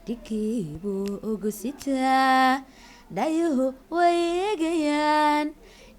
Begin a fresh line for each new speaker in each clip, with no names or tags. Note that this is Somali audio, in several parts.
dhikiibu ugu sitaa dhayuhu way eegayaan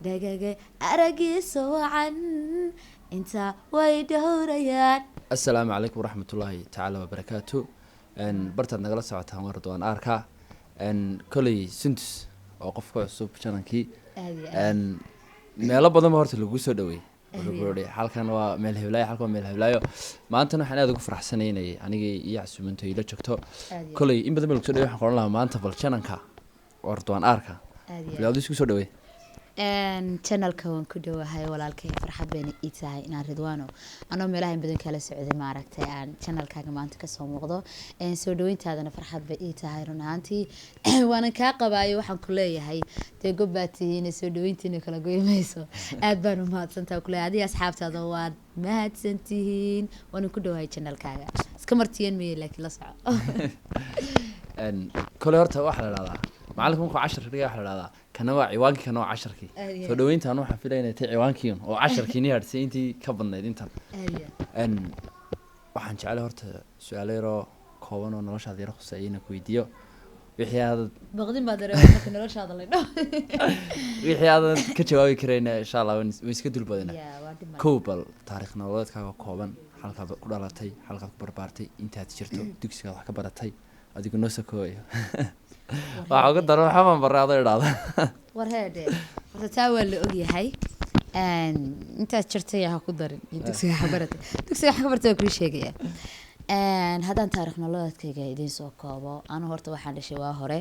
dhagaga aragiisa wacan intaa way dhowrayaan.
السلام عليكم ورحمة الله تعالى وبركاته. برتاد نقل ساعتها مرة وأنا أركع كلي سنتس وقف كويس بشانكي ميلا بدن مهرت اللي جوسو دوي وبرودي حال كان وميل هبلاي حال كان ميل هبلاي ما أنت نحن هذا فرح سنين يعني يعسو من تيلا شكتو كلي إن بدن ملك سودوي حقول لها ما أنت بالشانكا وردوان أركع لا ديش جوسو دوي
channelka waan ku dhawahay walaalkay farxad bayna ii tahay inaan ridwaano anoo meelaha badan kala socday ma aragtay aan channelkaaga maanta ka soo muuqdo soo dhaweyntaadana farxad bay ii tahay runaantii waan ka qabaayo waxaan ku leeyahay dee gobaatiina soo dhaweyntiina kala goymayso aad baan u mahadsantahay ku leeyahay adiga asxaabtaada waad mahadsantihiin waan ku dhawahay channelkaaga iska martiyeen meeyay laakiin la soco
كل هرت واحد لا معلكم كو 10 ريال واحد لا كنا عوانك كنا 10 كي سو دوينت انا waxaan filaynaa tay ciwaankiin oo 10 kiin yartay intii ka badnayd intan waxaan jecelahay horta su'aaleero kooban oo noloshaada yar khusayna ku weydiyo wixii aad
baqdin baad dareemaysaa noloshaada la dhaw
wixii aad ka jawaabi kareyna insha Allah way iska dul badana koobal taariikh nololeedkaaga kooban halka ku dhalatay halka ku barbaartay intaad jirto dugsiga wax ka baratay adigu noo sakooyo waxa ugu daran waxa ma baraado iraada
war heede horta taa waa la og yahay intaad jirtay ha ku darin dugsiga wax baratay ku sheegaya haddaan taariikh nololeedkayga idin soo koobo anu horta waxaan dhashay waa hore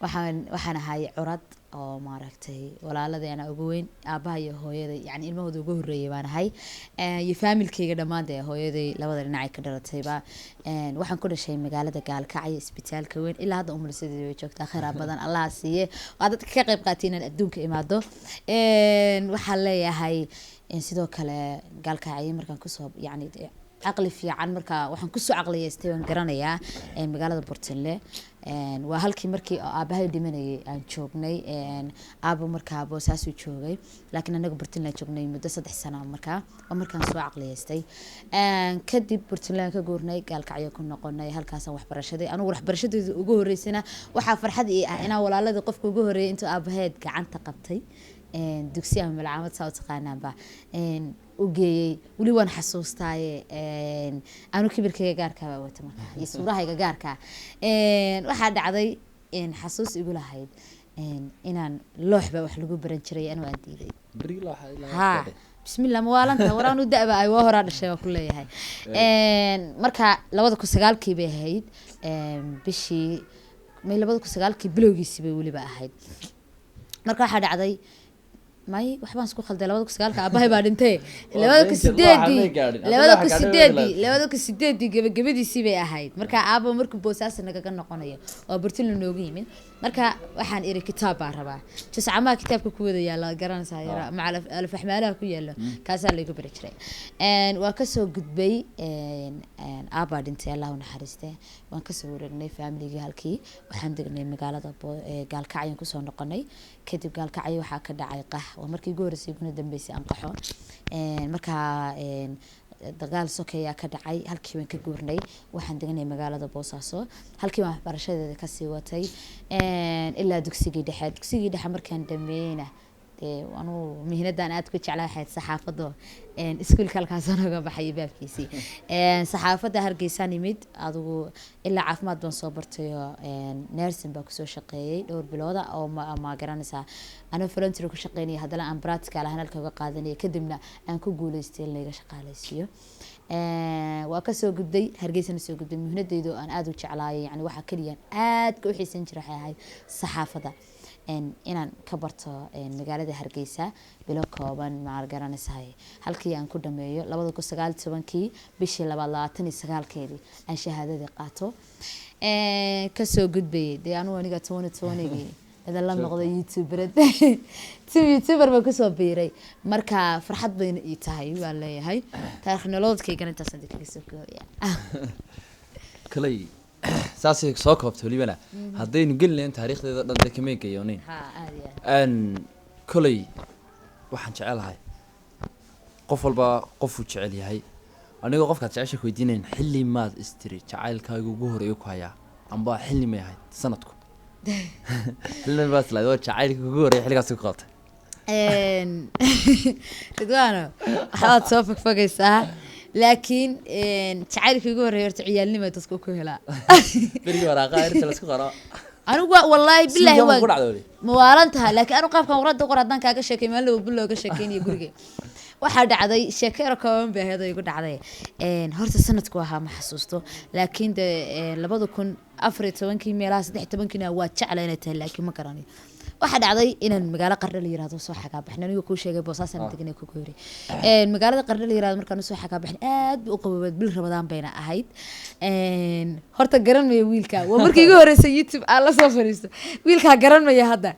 waxaan ahay curad oo maaragtay walaaladeena ugu weyn aabaha iyo hooyada yani ilmahooda ugu horeeyay baan ahay iyo familkayga dhammaantood hooyaday labada dhinac ay ka dhalatayba waxaan ku dhashay magaalada Gaalkacyo isbitaalka weyn ilaa hadda umulsadii way joogtaa khayr badan Allah siiye waa dadka ka qayb qaateen in adduunka imaado waxaan leeyahay sidoo kale Gaalkacyo markaan ku soo yani aqli fiican marka waxaan ku soo aqliyeystay waan garanayaa magaalada Portland waa halkii markii aabahay dhimanayay aan joognay aabo markaa boosaas u joogay laakiin anaga Portland joognay muddo 3 sano markaan soo aqliyeystay kadib Portland ka goornay Gaalkacyo ku noqonay halkaas waxbarashadii anigu waxbarashadeedu ugu horeysana waxa farxad ii ah inaan walaalada qofka ugu horeeyay intuu aabaheed gacanta qabtay dugsiga malcamad soo taqaanaanba ugeeyay wali waan xasuustaaye aanu kibirkayga gaarka waa wata markaa iyo suurahayga gaarka waxa dhacday in xasuus igu lahayd inaan looxba wax lagu baran jiray anoo aan diiday ha bismillah mawaalanta waraanu daaba ay waa hora dhashay ku leeyahay marka 2009 bay ahayd bishii 2009 bilowgiisii bay waliba ahayd marka waxa dhacday may waxbaan isku khalday 2009 aabahay baa dhintay 2008 gabagabadiisii bay ahayd marka aabo markuu boosaas naga noqonayo oo Portland noogu yimid marka waxaan iri kitaab baan rabaa tuscama kitaabka ku wada yaala garanaysaa yara macalif alif ahmaalaha ku yaalo kaasa la igu bari jiray waa ka soo gudbay aaba dhintay Allah u naxariistay waan ka soo wareegnay family-ga halkii waxaan degnay magaalada Gaalkacyo ku soo noqonay kadib Gaalkacyo waxa ka dhacay qax markii ugu horeysay kuna dambeysay aan qaxo marka dagaal sokeeya ka dhacay halkii waan ka goornay waxaan deganay magaalada Boosaaso halkii waan waxbarashadeeda ka sii watay ilaa dugsigii dhexe markaan dhameeyna anu mihnadan aad ku jeclahay saxaafada iskuulka halkaas anaga baxay baabkiisii saxaafada Hargeysa nimid adigu ilaa caafimaad baan soo bartay nursing baa ku soo shaqeeyay dhowr bilood oo ma garanaysaa ana volunteer ku shaqeynay hadana aan practical ahaan halka uga qaadanay kadibna aan ku guuleystay in laga shaqaaleysiyo waa ka soo gudbay Hargeysa soo gudbay mihnadeedu aan aad u jeclaayay yani waxa kaliya aad ka u xiisan jiray saxaafada inaan ka barto magaalada Hargeysa bilo kooban ma garanaysaa halkii aan ku dhameeyo 2019 bishii 29 aan shahaadada qaato ka soo gudbay aniga 2020 هذا لا نقضي يوتيوبر بكسو بيري مركا فرحت بين إيتاي ولا هاي تاريخ نلود كي كانت تصدق السكورية
كلي ساسي سوكوب توليبنا هذين نقول أنت تاريخ ده كمية كيونين أن كلي واحد شعل هاي قفل با قفو شعلي هاي anigoo qofkaad jecesha ku weydiinayn xilli maad istiri jacaylkaaga ugu horeeyo ku hayaa amba xilli may ahayd sanadku xilli maad islayd oo jacaylka ugu horeeyo xilligaas ku qabtay
ridwaano waxaad soo fogfogaysaa laakiin jacaylka ugu horeeyo horta ciyaalnimo dadku ku helaa
berigi waraaqa irta la isku qoro
anigu wallaahi billahi
waa ku dhacday
ma waalan tahay laakiin anigu qaabkan warada qor haddaan kaaga sheekay maalin walba looga sheekeynayo guriga waxaa dhacday sheekero kooban bay ahayd oo igu dhacday horta sanadku ahaa ma xasuusto laakiin de 2014 meelaha 13 waa jecla inay tahay laakiin ma garanayo waxaa dhacday inaan magaalo Qardho la yiraahdo soo xagaa baxnay anigu ku sheegay boosaasan deganay ku goori magaalada Qardho la yiraahdo markaan soo xagaa baxnay aad u qaboobad bil Ramadaan bayna ahayd horta garanmaya wiilka waa markii ugu horeysay YouTube aan la soo fariisto wiilka garanmaya hadda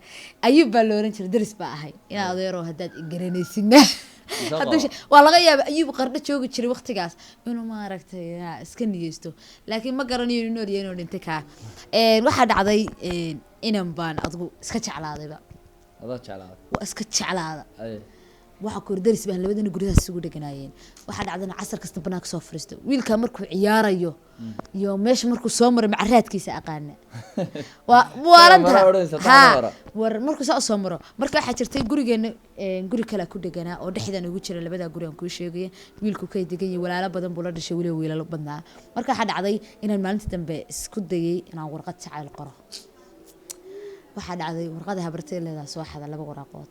ayuu baa loo oran jiray daris baa ahay ina adeero haddaad garanaysidna waa laga yaabay ayuu Qardho joogi jiray waqtigaas inuu ma aragtay iska niyeysto laakiin ma garanayo inuu nool yahay inuu dhintay ka waxa dhacday inaan baan adigu iska jeclaadayba waa iska jeclaada waxa ku daris baan labadana guridaas isugu dhaganaayeen waxa dhacdana casar kasta banaanka soo fariisto wiilka markuu ciyaarayo iyo meesha markuu soo maray macraadkiisa aqaana waa waaranta war markuu soo maro marka waxa jirtay gurigeena guri kale ku dhaganaa oo dhexdan ugu jira labada guri aan ku sheegay wiilku ka degan yahay walaalo badan buu la dhashay wiilal badnaa marka waxa dhacday inaan maalintii dambe isku dayay inaan warqad jacayl qoro waxa dhacday warqada habartay leedahay soo xada laba waraqood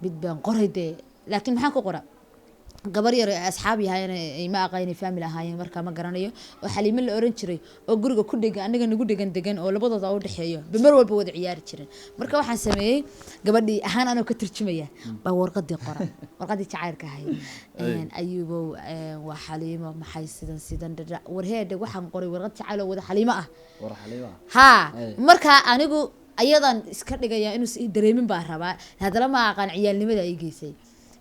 mid baan qorayday laakiin maxaan ku qoraa gabar yar asxaab yahayn ay ma aqayn family ahaayeen marka ma garanayo oo xaliimo la oran jiray oo guriga ku dhigan aniga nagu degan oo labadooda u dhaxeeyo bimar walba wada ciyaari jireen marka waxaan sameeyay gabadhii ahaan anoo ka tarjumaya baa warqadii qoran warqadii jacaylka ahayd ayuubo waa xaliimo maxay sidan warheede waxaan qoray warqad jacayl oo wada xaliimo ah
war xaliimo
ha marka anigu ayadan iska dhigaya inuu si dareemin baa rabaa hadana ma aqaan ciyaalnimada ay geysay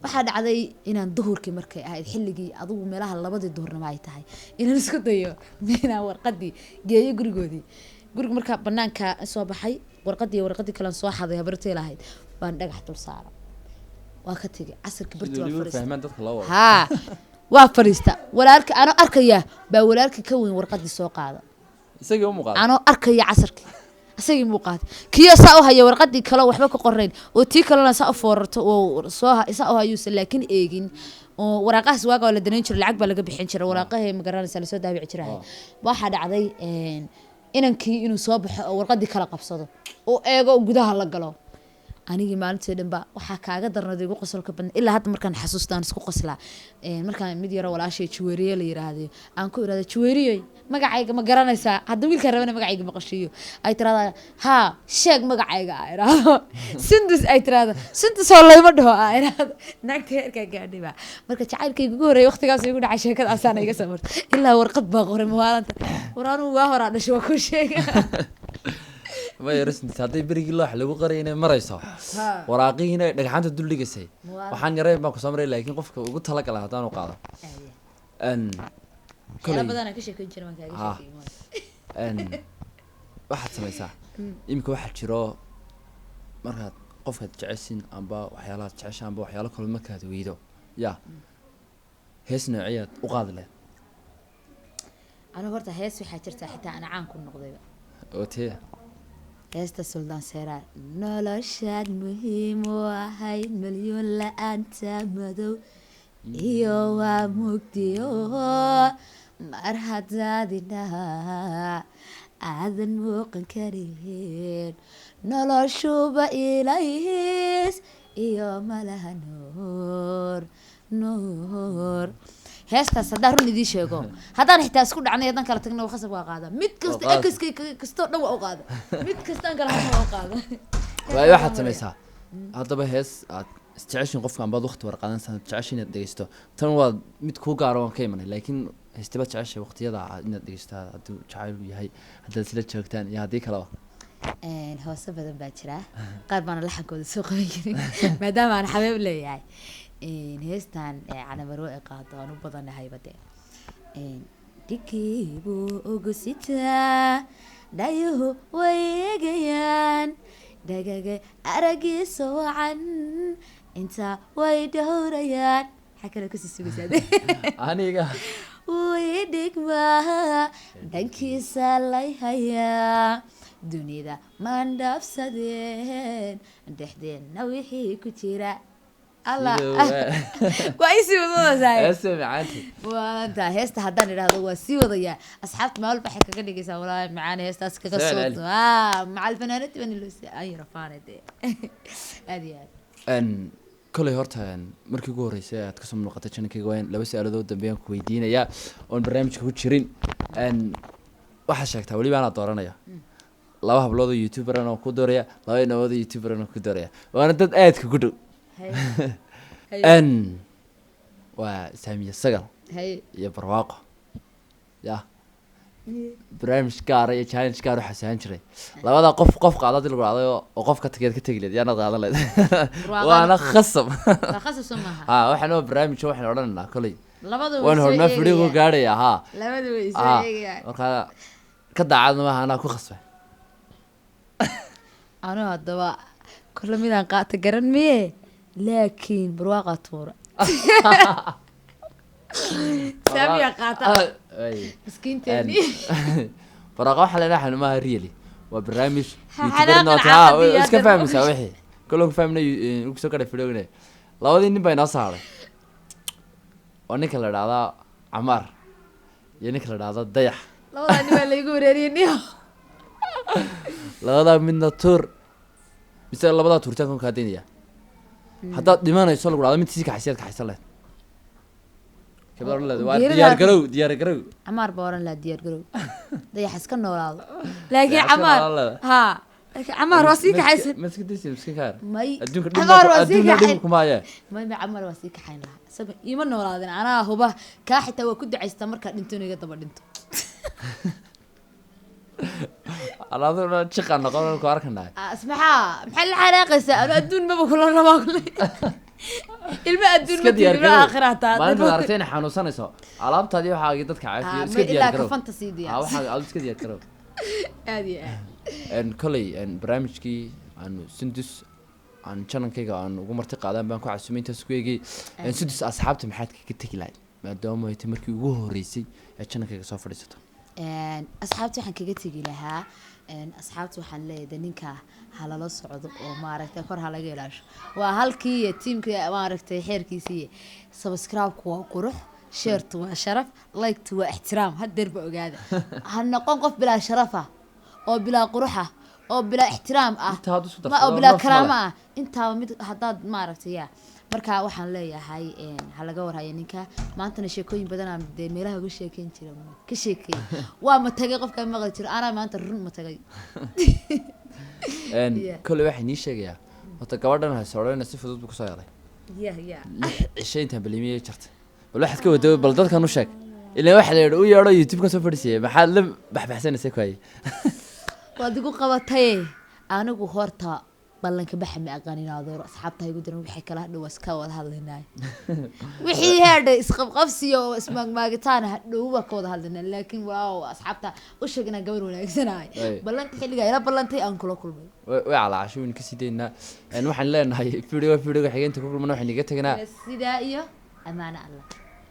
waxa dhacday inaan duhurkii markay ahayd xilligii adigu meelaha labadii duhurnimo ay tahay inaan isku dayo meena warqadii geeyo gurigoodii guriga marka banaanka soo baxay warqadii kale soo xaday habartay lahayd baan dhagax dul saaray waa ka tagay casarkii bartii waa fariistay ha waa fariista walaalka aan arkaya baa walaalka ka weyn warqadii soo qaada
isagii u muuqaal
aan arkaya casarkii asagii muuqaad kiyo saa u hayo warqadii kale waxba ka qornayn oo tii kalena saa u foorarto oo soo isaa u hayo laakiin eegin oo waraaqahaas waaga la daneen jiray lacag baa laga bixin jiray waraaqaha ma garanaysa la soo daabici jiray waxa dhacday inankii inuu soo baxo oo warqadii kala qabsado oo eego gudaha la galo anigii maalintii dhanba waxa kaaga darnaday ugu qosolka badan ilaa hadda markaan xasuustaan isku qoslaa markaan mid yar walaashay juweeriye la yiraahdo aan ku iraado juweeriye magacayga ma garanaysaa hadda wiilka rabana magacayga ma qashiyo ay tiraada ha sheeg magacayga ay iraado sindus ay tiraada sindus oo leeyma dhaho ay iraado naagta heerka gaadhiba marka jacaylkayga ugu horeeyay waqtigaas igu dhacay sheekada asaan iga samartay ilaa warqad baa qoray maalanta waraanu waa hore dhashay waa ku sheegay
way rasmi haday berigi loox lagu qaray inay marayso waraaqiina dhagaxanta dul dhigasay waxaan yareyn baan ku soo maray laakiin qofka ugu tala galay hadaan u qaado
kala badan ka sheekeyn jiray markaa iga sheekeyn
waxa samaysaa imka waxa jiro markaad qofka jeceshin amba waxyaalaha jeceshan amba waxyaalo kale markaad weydo ya hees noocyad u qaad leh
ana horta hees waxa jirta xitaa ana caan ku noqday
oo tee
heesta Suldaan Seeraar noloshaad muhiim u ahayd milyan la'aanta madow iyo waa mugdiyo mar haddaad indhaha aadan muuqan karin noloshuba ilays iyo malaha nuur heestaas haddaan run idiin sheego haddaan xitaa isku dhacnay haddaan kala tagna khasab waa qaada mid kasta kastoo dhan waa u qaada mid kastaan kala hadna waa u qaada
waay waxaad samaysaa haddaba hees aad isjeceshin qofka ambaad waqti warqaadansan jeceshin inaad dhegeysto tan waa mid kuu gaaro waan ka imanay laakiin heestiba jeceshay waqtiyada inaad dhegeystaa hadduu jacayl yahay haddaad isla joogtaan iyo haddii kaleba
hoose badan baa jira qaar baana laxankooda soo qaban jirin maadaama aan xabeeb leeyahay heestan canamaro ay qaado aan u badanahay bade dikiibu ugu sitaa dhayuhu way eegayaan dhagaga aragiisa wacan inta way dhowrayaan حكى كسي سويسا
aniga
ويدقما دنكي سالي هيا دنيا ما ندف سدين دحدين نوحي كتيرا الله كويس والله زاي
اسمع عنتي
وانت هيست هدان يراهدو waa sii wadaya asxaabta meel waxay kaga dhigaysaa walaa macaan heestaas kaga soo مع الفنانات bani loo ay rafaanade aad iyo aad
kolay horta markii ugu horeysay aad ka soo muuqatay channelkayga waan laba su'aalood dambeeyaan ku weydiinaya oo barnaamijka ku jirin waxa sheegtaa wali baan dooranaya laba hablood oo youtuber aan ku dooraya laba inawood oo youtuber aan ku dooraya waana dad aad ku dhow waa saamiya sagal iyo barwaaqo ya barnaamij gaar iyo challenge gaar waxa saahan jiray labada qof qaadad lagu raacday oo qof ka tageed ka tagileed yaana qaadan leed waana khasab
maaha
waxaan oo barnaamij waxaan odhanaynaa kolay
labadu
waan horna firigo gaaraya
labadu way isheegayaan
marka ka daacad ma ana ku khasbay
ana hadaba kullu midaan qaata garan miye laakiin barwaaqa tuura سامية قاطع مسكينتني
فراغ واحد لنا احنا ما ريلي وبرنامج يوتيوبر اسك فاهم مساوي كلهم فاهمنا وكسو كده فيديوغنا لودي nin bay noo saaray oo ninka la dhaada Amar iyo ninka la dhaada Dayax
labada nin baa lagu wareeriyay
labada midna tur mise labada turtaan ka deynaya hadda dhimanayso lagu dhaado mid si ka xisiyad ka xisan leh كبر الله ديار قرو
عمار بورن لا ديار قرو ده حس كان نولاado لكن عمار ها عمار واسيك حسن
مسك ديسي مسك كار
ماي
عمار واسيك حين
ما عمار واسيك حين سب يما نولاadin ana huba ka xita waa ku duceysta marka dhintoniga daba dhinto
alaaduna chiqan noqon ku arkanay
asmaxa maxal xaraaqaysa ana adduun ma kula rabaa ilma adduun ma diyaar aakhirata
maanta arteen xanuunsanayso alaabtaadii waxa dadka caafiyo iska diyaar garow waxa aad iska diyaar garow
aadi
kolay barnaamijkii aan Sundus aan channelkayga aan ugu marti qaadaan baan ku casuuminta isku eegay Sundus asxaabta maxaad ka tagi lahayd maadaama ay markii ugu horeysay ee channelkayga soo fadhiisato
asxaabta waxaan kaga tagi lahaa asxaabta waxaan leeyahay ninka halalo socdo oo maaragtay kor halaga ilaasho waa halkii teamka maaragtay xeerkiisii subscribe ku qurux share tu waa sharaf like tu waa ixtiraam hadeer ba ogaada ha noqon qof bila sharafa oo bila quruxa oo bila ixtiraam ma oo bila karaama inta mid hadaad maaragtay marka waxaan leeyahay halaga warhayo ninka maanta sheekooyin badan aan meelaha ugu sheekeyn jiray ka sheekay waa ma tagay qofka maqal jiro ana maanta run ma tagay
كل واحد نيشجع وتكبرنا هالسعرين نصف ضد بكسيارة
يا
عشرين تنبليمية شرط والواحد كده دو بلدات كانوا شاك اللي واحد يقول يا رأي يوتيوب كان سوبر سي محل بحسن سكوي
وادقو قبطي أنا بخورتها بلنك بحمي أغاني ناظر أصحابتها يقولون وحي كلا هدو واسكاوض هالهناي وحي هذا اسقف قفسي واسمك ما قطانا هدو وكوض هالهناي لكن واو أصحابتها وشاقنا قبرونا يكسناي بلنك حلقة إلا بلنتي أنكلو كل بي
وعلى عشوين كسيدينا نوحن لنا هاي فيديو حقين تكوكل منوحن يقتقنا
السدائية أمانة الله